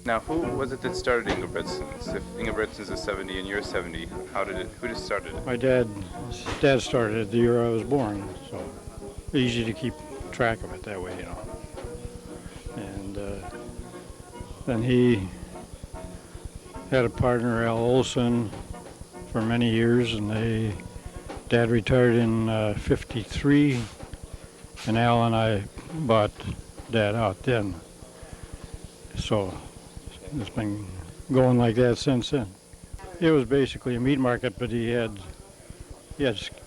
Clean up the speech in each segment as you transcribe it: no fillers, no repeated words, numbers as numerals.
Now, who was it that started Ingrebretsen's? If Ingrebretsen's is 70 and you're 70, who just started it? My dad started it the year I was born, so easy to keep track of it that way, you know. And then he had a partner, Al Olson, for many years, and Dad retired in 53, and Al and I bought Dad out then. So it's been going like that since then. It was basically a meat market, but he had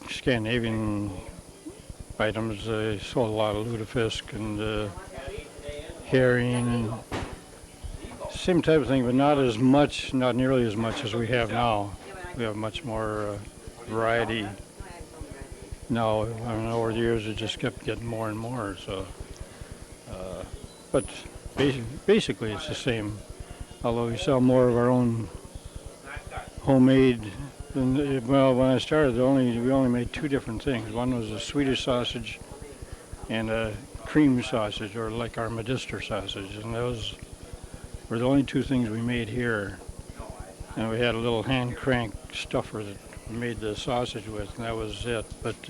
Scandinavian items. He sold a lot of Lutefisk and herring and same type of thing, but not nearly as much as we have now. We have much more variety now. I mean, over the years, it just kept getting more and more. So, but basically, it's the same. Although we sell more of our own homemade. Well, when I started, we only made two different things. One was a Swedish sausage and a cream sausage, or like our Medister sausage, and those were the only two things we made here. And we had a little hand crank stuffer that we made the sausage with, and that was it. But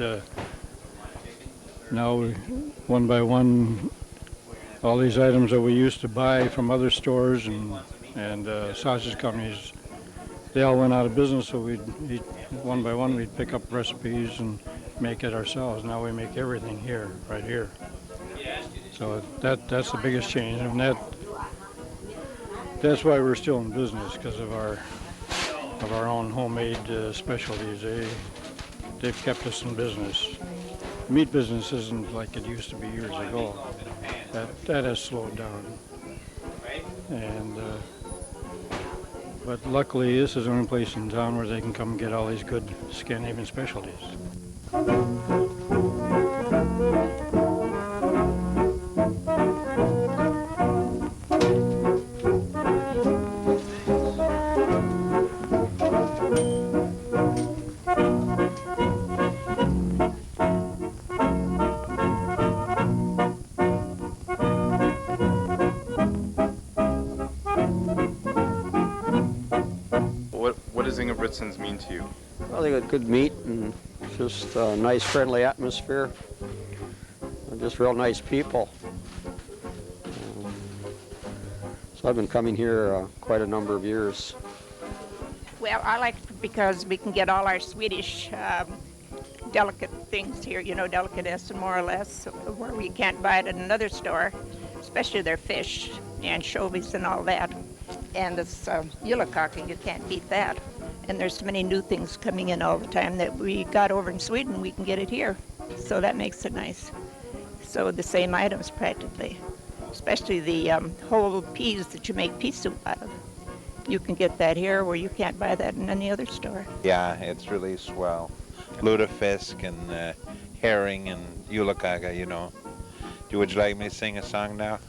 now, one by one, all these items that we used to buy from other stores and sausage companies, they all went out of business, so one by one we'd pick up recipes and make it ourselves. Now we make everything here, right here. So that's the biggest change, and that's why we're still in business, because of our own homemade specialties. They've kept us in business. The meat business isn't like it used to be years ago. That has slowed down. And but luckily, this is the only place in town where they can come and get all these good Scandinavian specialties. What does Ingrebretsen's mean to you? Well, they got good meat and just a nice, friendly atmosphere. They're just real nice people. So I've been coming here quite a number of years. Well, I like it because we can get all our Swedish delicate things here, you know, delicatessen more or less, where we can't buy it at another store, especially their fish, anchovies and all that. And this julekaka, you can't beat that. And there's so many new things coming in all the time that we got over in Sweden, we can get it here. So that makes it nice. So the same items practically, especially the whole peas that you make pea soup out of. You can get that here where you can't buy that in any other store. Yeah, it's really swell. Lutefisk and herring and julekaka, you know. Would you like me to sing a song now?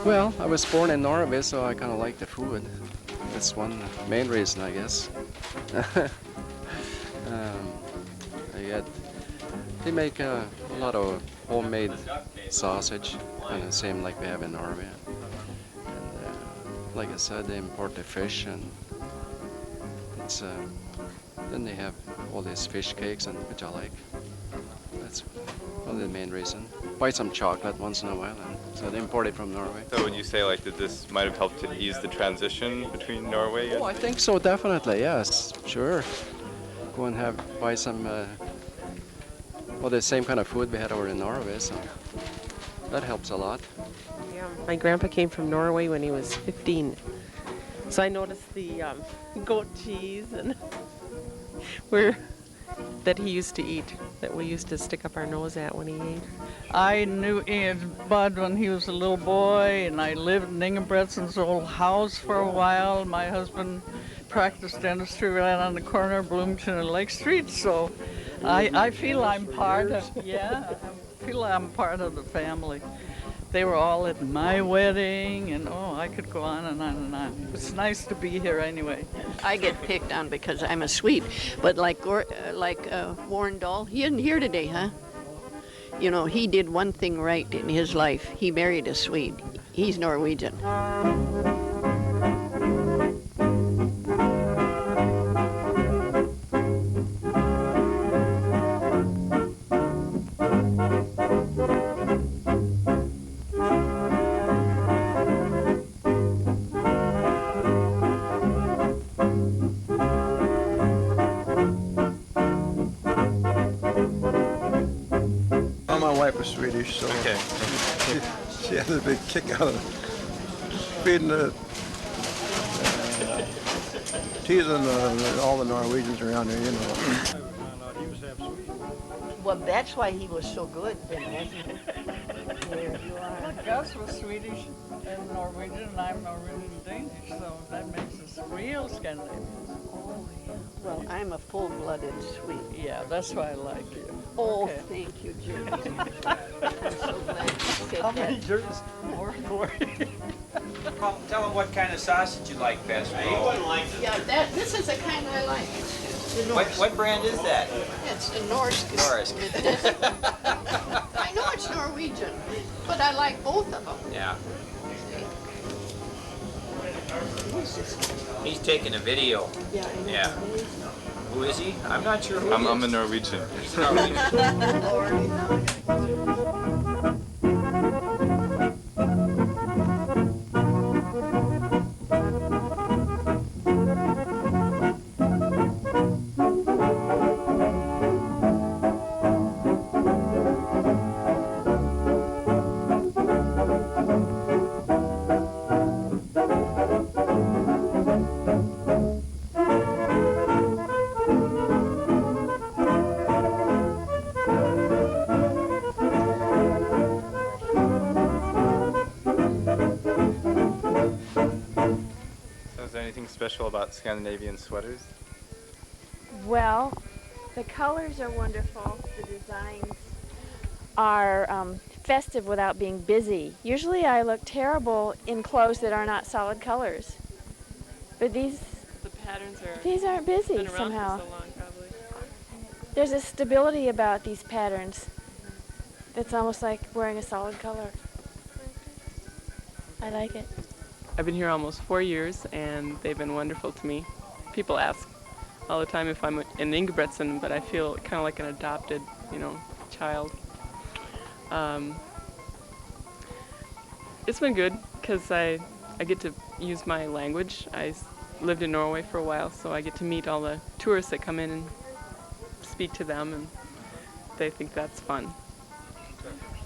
Well, I was born in Norway, so I kind of like the food. That's one main reason, I guess. They make a lot of homemade sausage, kind of the same like we have in Norway. And like I said, they import the fish, and it's then they have all these fish cakes, and which I like. That's one of the main reasons. Buy some chocolate once in a while, and so they import it from Norway. So would you say like that this might have helped to ease the transition between Norway and... Oh, I think so, definitely, yes, sure. Go and buy some, well, the same kind of food we had over in Norway, so that helps a lot. Yeah, my grandpa came from Norway when he was 15, so I noticed the goat cheese and that he used to eat. that we used to stick up our nose at when he ate. I knew Bud when he was a little boy, and I lived in Ingrebretsen's old house for a while. My husband practiced dentistry right on the corner of Bloomington and Lake Street, so I feel I'm part of, I feel I'm part of the family. They were all at my wedding, and I could go on and on and on. It's nice to be here anyway. I get picked on because I'm a Swede, but like Warren Dahl, he isn't here today, huh? You know, he did one thing right in his life. He married a Swede. He's Norwegian. My wife was Swedish, so Okay. she had a big kick out of feeding teasing all the Norwegians around here, you know. Well, that's why he was so good then, wasn't he? There you are. Gus was Swedish and Norwegian, and I'm Norwegian and Danish, so that makes us real Scandinavians. Oh, yeah. Well, I'm a full-blooded Swede. Yeah, that's why I like you. Oh, Okay. thank you, Judy. I'm so glad you said How many that. years more for you? Tell them what kind of sausage you like best. Yeah, this is the kind I like. It's the Norsk. What brand is that? It's the Norsk. Norsk. I know it's Norwegian, but I like both of them. Yeah. He's taking a video. Yeah, I know. Yeah. Who is he? I'm not sure who I'm he a is. Norwegian. He's Norwegian. So is there anything special about Scandinavian sweaters? Well, the colors are wonderful. The designs are festive without being busy. Usually I look terrible in clothes that are not solid colors. But these patterns are these aren't busy been around somehow. for so long, probably. There's a stability about these patterns that's almost like wearing a solid color. I like it. I've been here almost 4 years, and they've been wonderful to me. People ask all the time if I'm in Ingrebretsen, but I feel kind of like an adopted, child. It's been good because I get to use my language. Lived in Norway for a while, so I get to meet all the tourists that come in and speak to them, and they think that's fun.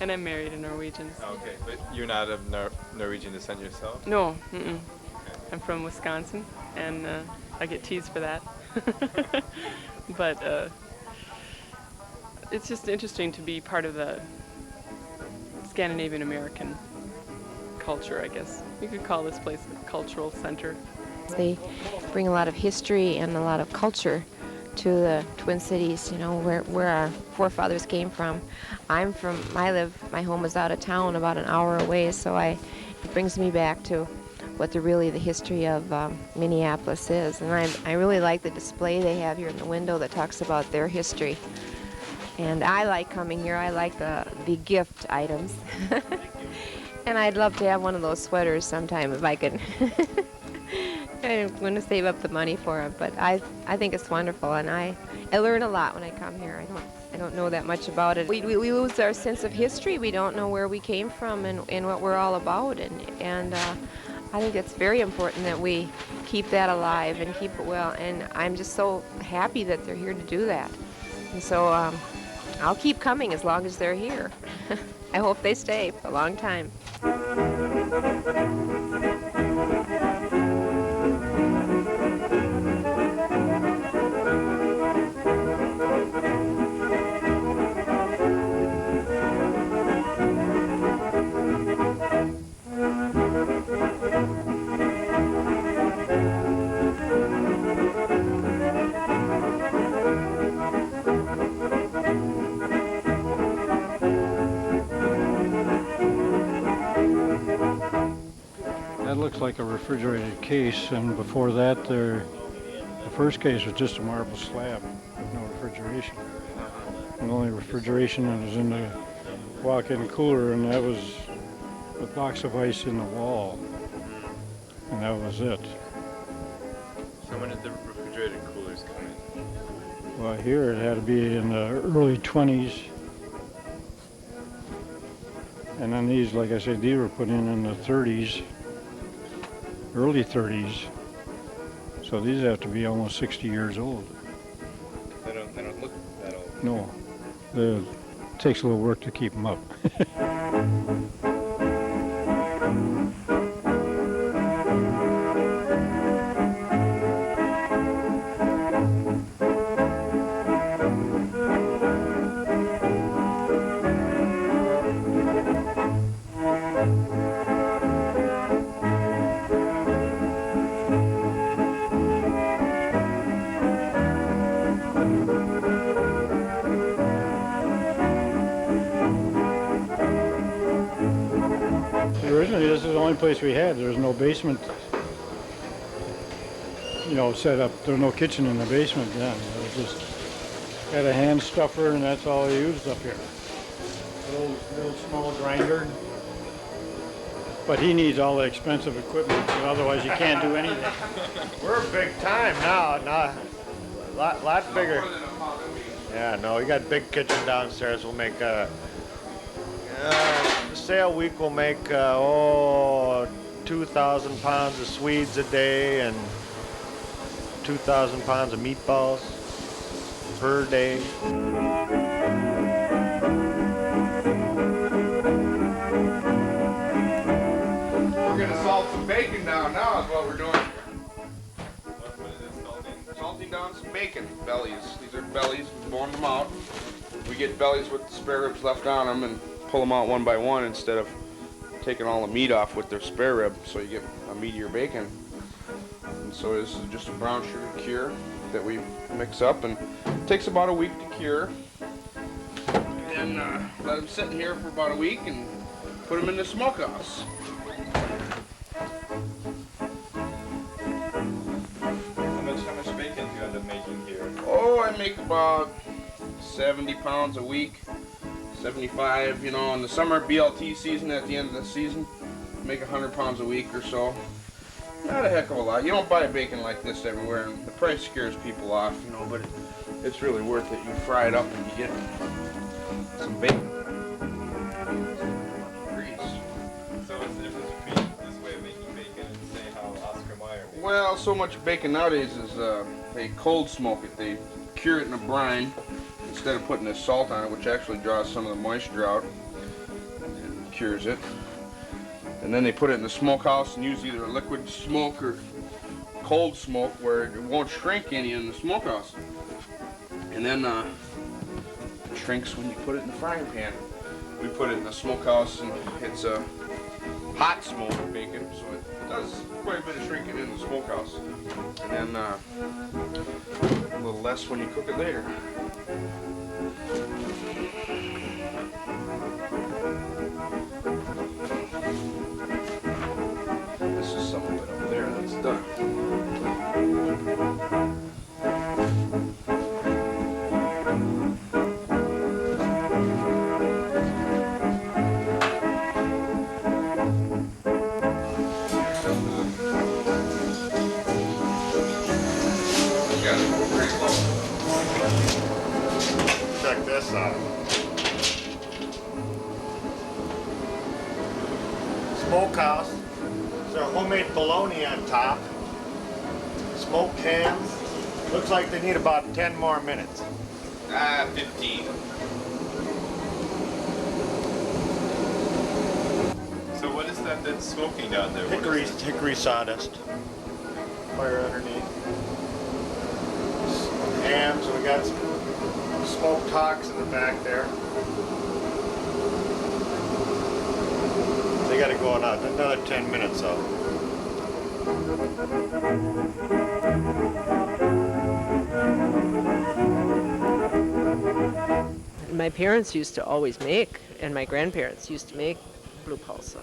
And I'm married a Norwegian. Okay, but you're not of Norwegian descent yourself? No, I'm from Wisconsin, and I get teased for that. But it's just interesting to be part of the Scandinavian American culture, I guess. You could call this place a cultural center. They bring a lot of history and a lot of culture to the Twin Cities, where our forefathers came from. My home is out of town about an hour away, so it brings me back to what the history of Minneapolis is. And I really like the display they have here in the window that talks about their history. And I like coming here. I like the gift items. And I'd love to have one of those sweaters sometime if I could. I'm going to save up the money for it, but I think it's wonderful, and I learn a lot when I come here. I don't know that much about it. We lose our sense of history. We don't know where we came from and what we're all about, and I think it's very important that we keep that alive and keep it well. And I'm just so happy that they're here to do that. And so I'll keep coming as long as they're here. I hope they stay for a long time. looks like a refrigerated case, and before that, the first case was just a marble slab with no refrigeration. The only refrigeration was in the walk-in cooler, and that was a box of ice in the wall, and that was it. So when did the refrigerated coolers come in? Well, here it had to be in the early 20s. And then these, like I said, these were put in the 30s, early 30s. So these have to be almost 60 years old. They don't look that old. No, it takes a little work to keep them up. Originally, this is the only place we had. There was no basement, set up. There was no kitchen in the basement then. It was just had a hand stuffer, and that's all they used up here. Little small grinder. But he needs all the expensive equipment, so otherwise you can't do anything. We're big time now. Lot bigger. Yeah, no, we got big kitchen downstairs. We'll make say a week we'll make 2,000 pounds of Swedes a day and 2,000 pounds of meatballs per day. We're gonna salt some bacon down now is what we're doing. Salting down some bacon bellies. These are bellies, we warmed them out. We get bellies with the spare ribs left on them and pull them out one by one instead of taking all the meat off with their spare rib, so you get a meatier bacon. And so this is just a brown sugar cure that we mix up, and it takes about a week to cure. And let them sit in here for about a week and put them in the smokehouse. How much bacon do you end up making here? Oh, I make about 70 pounds a week. 75, in the summer BLT season, at the end of the season, make 100 pounds a week or so. Not a heck of a lot. You don't buy bacon like this everywhere, and the price scares people off, but it's really worth it. You fry it up and you get some bacon. Grease. So what's the difference between this way of making bacon and say how Oscar Mayer makes it? Well, so much bacon nowadays is they cold smoke it. They cure it in a brine instead of putting this salt on it, which actually draws some of the moisture out and cures it. And then they put it in the smokehouse and use either a liquid smoke or cold smoke where it won't shrink any in the smokehouse. And then it shrinks when you put it in the frying pan. We put it in the smokehouse and it's a hot smoked bacon, so it does quite a bit of shrinking in the smokehouse. And then a little less when you cook it later. This is some of it up there that's done. Check this out. Smokehouse. There's a homemade bologna on top. Smoked hams. Looks like they need about 10 more minutes. 15. So what is that that's smoking down there? Hickory sawdust. Fire underneath. Hams, we got some smoked hocks in the back there. They got it going on. Another 10 minutes though. My parents used to always make, and my grandparents used to make blue pulsa.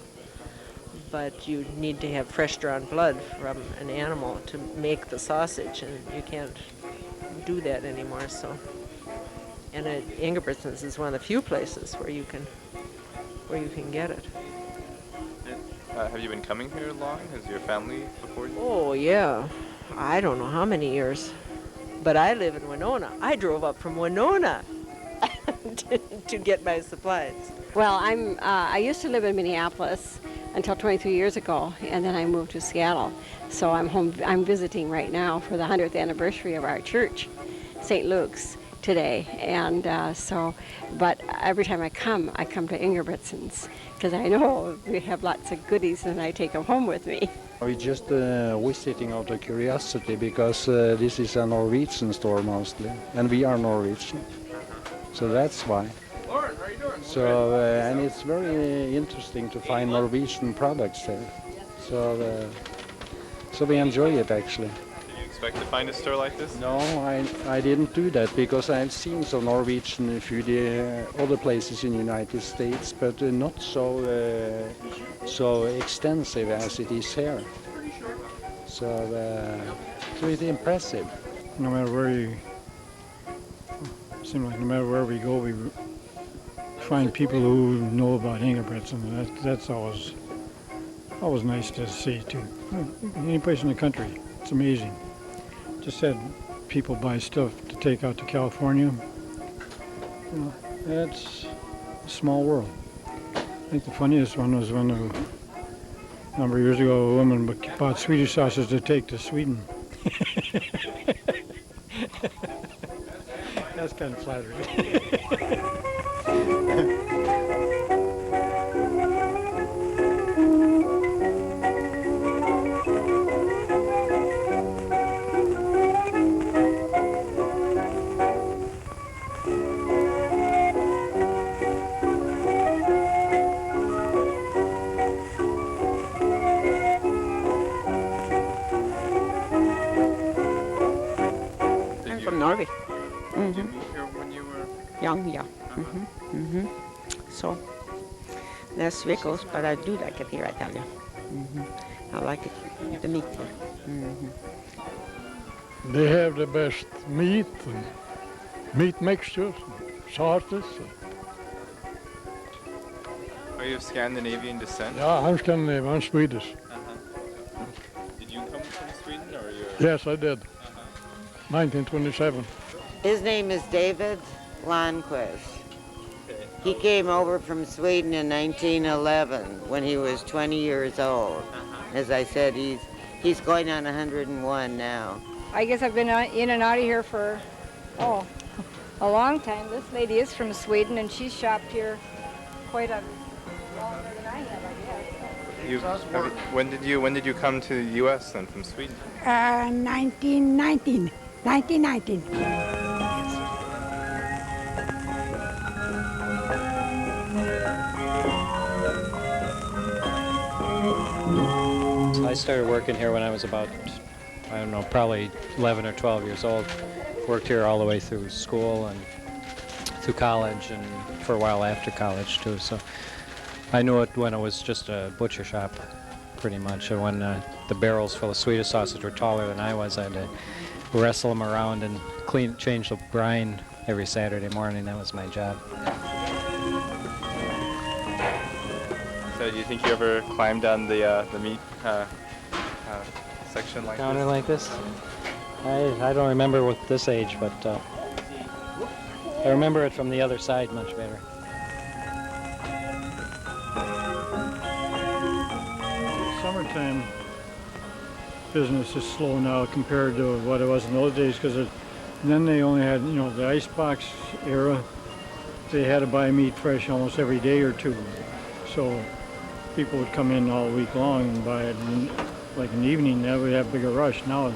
but you need to have fresh drawn blood from an animal to make the sausage, and you can't do that anymore. So, and Ingrebretsen's is one of the few places where you can get it. Have you been coming here long? Has your family before you? Oh yeah, I don't know how many years, but I live in Winona. I drove up from Winona to get my supplies. Well, I used to live in Minneapolis until 23 years ago, and then I moved to Seattle. So I'm home. I'm visiting right now for the 100th anniversary of our church, St. Luke's, today. And but every time I come to Ingrebretsen's because I know we have lots of goodies, and I take them home with me. We just visiting out of curiosity because this is a Norwegian store mostly, and we are Norwegian, so that's why. Lauren, how you doing? So and it's very interesting to find Norwegian products there. So we enjoy it actually. Did you expect to find a store like this? No, I didn't do that because I've seen some Norwegian food other places in the United States, but not so extensive as it is here. So it's impressive. No matter where you, seems like no matter where we go, we find people who know about Ingrebretsen. That's always nice to see too. Any place in the country, it's amazing. Just had people buy stuff to take out to California. You know, that's a small world. I think the funniest one was when a number of years ago a woman bought Swedish sausage to take to Sweden. That's kind of flattering. From Norway. Did you move here when you were Young, yeah. So, there's Swickles, but I do like it here, I tell you. I like it, the meat here. They have the best meat and meat mixtures, sauces. Are you of Scandinavian descent? Yeah, I'm Scandinavian, I'm Swedish. Did you come from Sweden or you're? Yes, I did. 1927. His name is David Lundquist. He came over from Sweden in 1911 when he was 20 years old. As I said, he's going on 101 now. I guess I've been in and out of here for, a long time. This lady is from Sweden, and she's shopped here quite a longer than I have, I guess. When did you come to the U.S. then from Sweden? 1919. I started working here when I was about, I don't know, probably 11 or 12 years old. Worked here all the way through school and through college and for a while after college too. So I knew it when it was just a butcher shop pretty much. And when the barrels full of Swedish sausage were taller than I was, I had to wrestle them around and change the brine every Saturday morning. That was my job. So do you think you ever climbed down the meat section like Counter this? like this? I don't remember with this age, but I remember it from the other side much better. Summertime business is slow now compared to what it was in those days because then they only had, the icebox era. They had to buy meat fresh almost every day or two. So people would come in all week long and buy it. And like in the evening, that would have a bigger rush. Now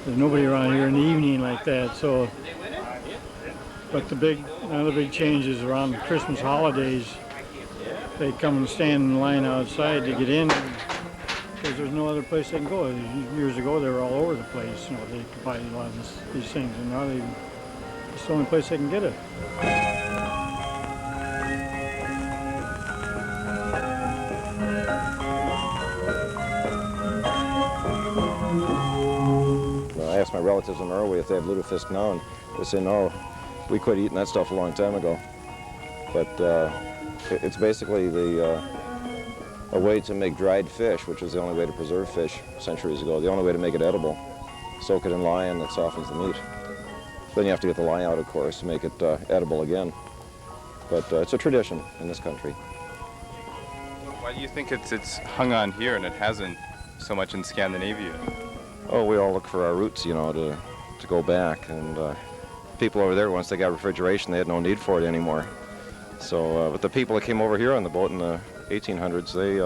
there's nobody around here in the evening like that. So, but another big change is around the Christmas holidays. They come and stand in line outside to get in because there's no other place they can go. Years ago, they were all over the place. They could buy a lot of these things, and now it's the only place they can get it. relatives in Norway, if they have lutefisk now, and they say, no, we quit eating that stuff a long time ago. But it's basically a way to make dried fish, which was the only way to preserve fish centuries ago, the only way to make it edible. Soak it in lye and it softens the meat. Then you have to get the lye out, of course, to make it edible again. But it's a tradition in this country. Why do you think it's hung on here and it hasn't so much in Scandinavia? Oh, we all look for our roots, you know, to go back. And people over there, once they got refrigeration, they had no need for it anymore. So, but the people that came over here on the boat in the 1800s, they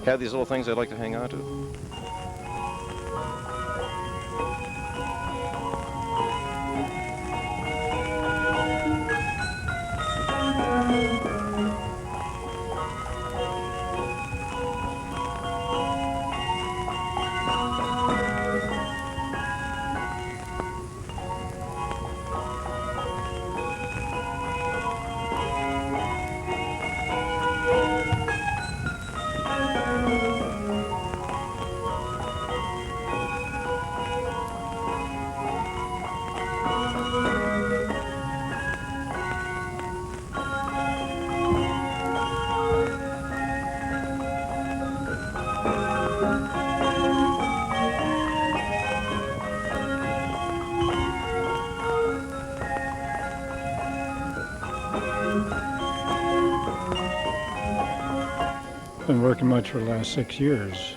had these little things they'd like to hang on to. Been working much for the last 6 years,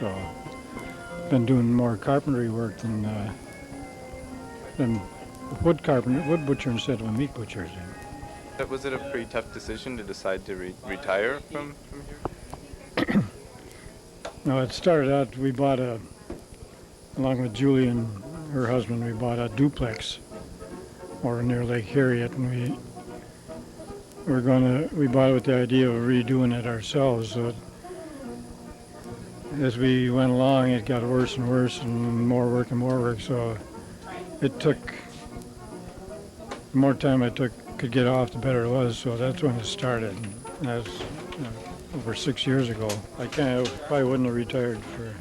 so been doing more carpentry work than wood butcher instead of a meat butcher. Was it a pretty tough decision to decide to retire from here? No, it started out, we bought along with Julie and her husband, we bought a duplex over near Lake Harriet, and we bought it with the idea of redoing it ourselves. So as we went along, it got worse and worse, and more work and more work. So it took the more time I could get off, the better it was. So that's when it started. And that was over 6 years ago. I probably wouldn't have retired for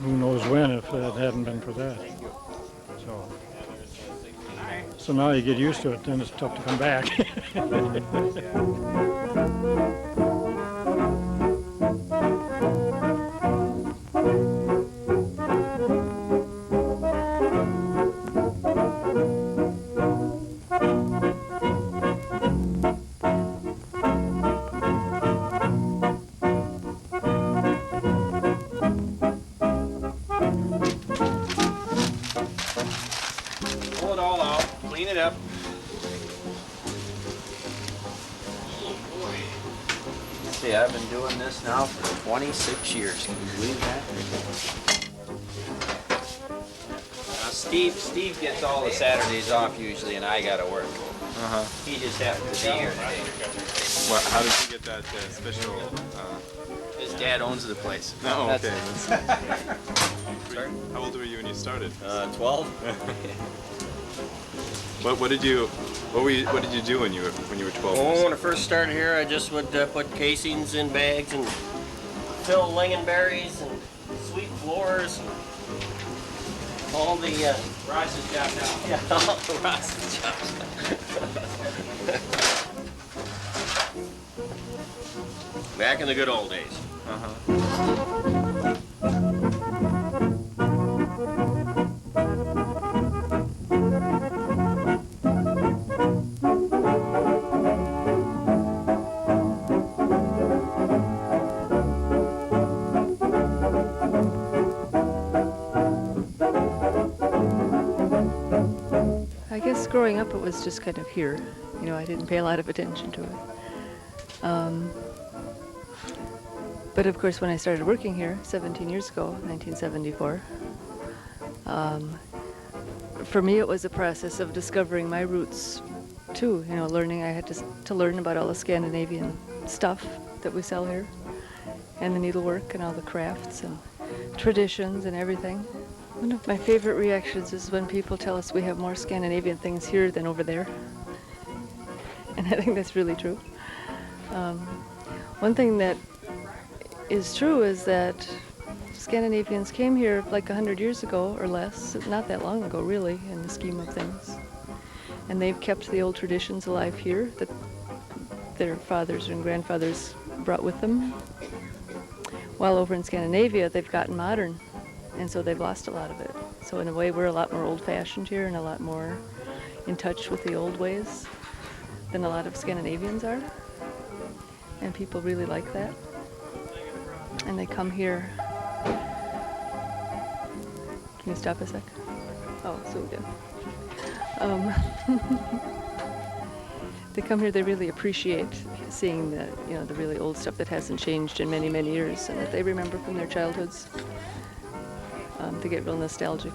who knows when if it hadn't been for that. So now you get used to it, then it's tough to come back. Pull it all out, clean it up. See, I've been doing this now for 26 years. Can you believe that? Now Steve gets all the Saturdays off usually, and I gotta work. He just happened to be here today. Well, how did you get that special? His dad owns the place. Oh, okay. Sorry? How old were you when you started? 12. What did you do when you were 12? Oh, when I first started here, I just would put casings in bags and fill lingonberries and sweep floors. All the Rice's chopped out. Yeah, all the rice's chopped out. Back in the good old days. I guess growing up it was just kind of here. You know, I didn't pay a lot of attention to it. But of course when I started working here 17 years ago, 1974, for me it was a process of discovering my roots too. You know, learning, I had to learn about all the Scandinavian stuff that we sell here, and the needlework and all the crafts and traditions and everything. One of my favorite reactions is when people tell us we have more Scandinavian things here than over there. And I think that's really true. One thing that is true is that Scandinavians came here like 100 years ago or less, not that long ago really in the scheme of things. And they've kept the old traditions alive here that their fathers and grandfathers brought with them. While over in Scandinavia, they've gotten modern, and so they've lost a lot of it. So in a way, we're a lot more old-fashioned here and a lot more in touch with the old ways than a lot of Scandinavians are. And people really like that. And they come here. Can you stop a sec? Oh, so good. They come here, they really appreciate seeing the, the really old stuff that hasn't changed in many, many years and that they remember from their childhoods. They get real nostalgic.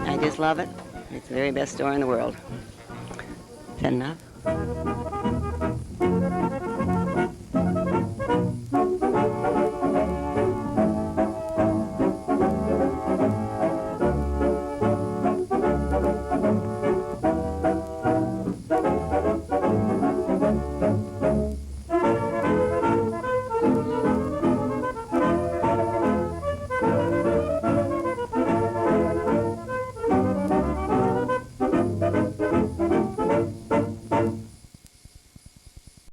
I just love it. It's the very best store in the world. Is that enough?